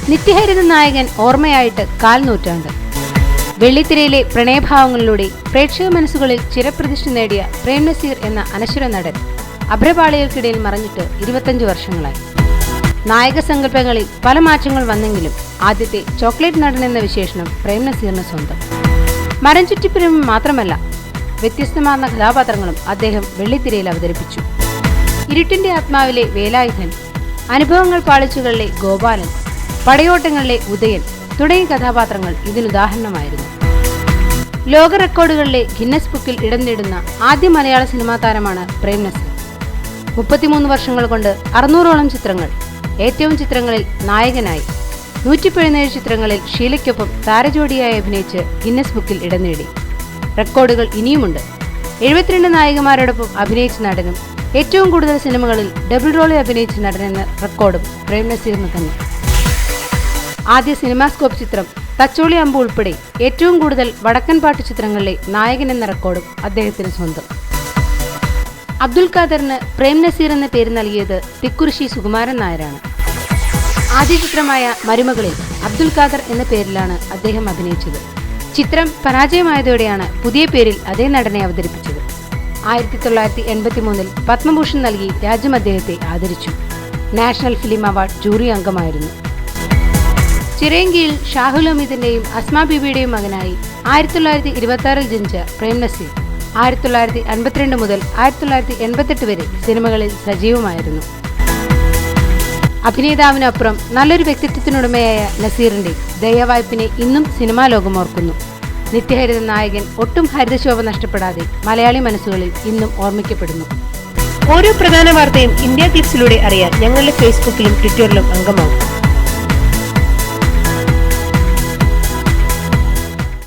നിത്യഹരിത നായകൻ ഓർമ്മയായിട്ട് 1/4 നൂറ്റാണ്ട്. വെള്ളിത്തിരയിലെ പ്രണയഭാവങ്ങളിലൂടെ പ്രേക്ഷക മനസ്സുകളിൽ ചിരപ്രതിഷ്ഠ നേടിയ പ്രേം നസീർ എന്ന അനശ്വര നടൻ അഭ്രപാളികൾക്കിടയിൽ മറഞ്ഞിട്ട് 25 വർഷങ്ങളായി. നായക സങ്കല്പങ്ങളിൽ പല മാറ്റങ്ങൾ വന്നെങ്കിലും ആദ്യത്തെ ചോക്ലേറ്റ് നടൻ എന്ന വിശേഷണം പ്രേം നസീറിന് സ്വന്തം. മരം ചുറ്റിപ്പിരിവും മാത്രമല്ല, വ്യത്യസ്തമാർന്ന കഥാപാത്രങ്ങളും അദ്ദേഹം വെള്ളിത്തിരയിൽ അവതരിപ്പിച്ചു. ഇരുട്ടിന്റെ ആത്മാവിലെ വേലായുധൻ, അനുഭവങ്ങൾ പാളിച്ചുകളിലെ ഗോപാലൻ, പടയോട്ടങ്ങളിലെ ഉദയൻ തുടങ്ങിയ കഥാപാത്രങ്ങൾ ഇതിനുദാഹരണമായിരുന്നു. ലോക റെക്കോർഡുകളിലെ ഗിന്നസ് ബുക്കിൽ ഇടം നേടുന്ന ആദ്യ മലയാള സിനിമാ താരമാണ് പ്രേം നസീർ. 33 വർഷങ്ങൾ കൊണ്ട് 600ഓളം ചിത്രങ്ങൾ, ഏറ്റവും ചിത്രങ്ങളിൽ നായകനായി 117 ചിത്രങ്ങളിൽ ഷീലയ്ക്കൊപ്പം താരജോഡിയായി അഭിനയിച്ച് ഗിന്നസ് ബുക്കിൽ ഇടം നേടി. റെക്കോർഡുകൾ ഇനിയുമുണ്ട്. 72 നായികമാരോടൊപ്പം അഭിനയിച്ച നടനും ഏറ്റവും കൂടുതൽ സിനിമകളിൽ ഡബിൾ റോളിൽ അഭിനയിച്ച നടനെന്ന റെക്കോർഡും പ്രേം നസീറിന് തന്നെ. ആദ്യ സിനിമാസ്കോപ്പ് ചിത്രം തച്ചോളി അമ്പു ഉൾപ്പെടെ ഏറ്റവും കൂടുതൽ വടക്കൻ പാട്ട് ചിത്രങ്ങളിലെ നായകൻ എന്ന റെക്കോർഡും അദ്ദേഹത്തിന് സ്വന്തം. അബ്ദുൽ ഖാദറിന് പ്രേം നസീർ എന്ന പേര് നൽകിയത് തിക്കുറിശ്ശി സുകുമാരൻ നായരാണ്. ആദ്യ ചിത്രമായ മരുമകളിൽ അബ്ദുൽ ഖാദർ എന്ന പേരിലാണ് അദ്ദേഹം അഭിനയിച്ചത്. ചിത്രം പരാജയമായതോടെയാണ് പുതിയ പേരിൽ അതേ നടനെ അവതരിപ്പിച്ചത്. 1983 പത്മഭൂഷൺ നൽകി രാജ്യം അദ്ദേഹത്തെ ആദരിച്ചു. നാഷണൽ ഫിലിം അവാർഡ് ജൂറി അംഗമായിരുന്നു. ചിറയൻകീഴിൽ ഷാഹുൽ ഹമീദിന്റെയും അസ്മാ ബീബിയുടെയും മകനായി 1926 ജനിച്ച പ്രേം നസീർ 1952 മുതൽ 1988 വരെ സിനിമകളിൽ സജീവമായിരുന്നു. അഭിനേതാവിനപ്പുറം നല്ലൊരു വ്യക്തിത്വത്തിനുടമയായ നസീറിന്റെ ദയവായ്പിനെ ഇന്നും സിനിമാ ലോകം ഓർക്കുന്നു. നിത്യഹരിത നായകൻ ഒട്ടും ഹരിതശോഭ നഷ്ടപ്പെടാതെ മലയാളി മനസ്സുകളിൽ ഇന്നും ഓർമ്മിക്കപ്പെടുന്നു. ഓരോ പ്രധാന വാർത്തയും ഇന്ത്യ ക്ലിപ്സിലൂടെ അറിയാൻ ഞങ്ങളുടെ ഫേസ്ബുക്കിലും ട്വിറ്ററിലും അംഗമാകും.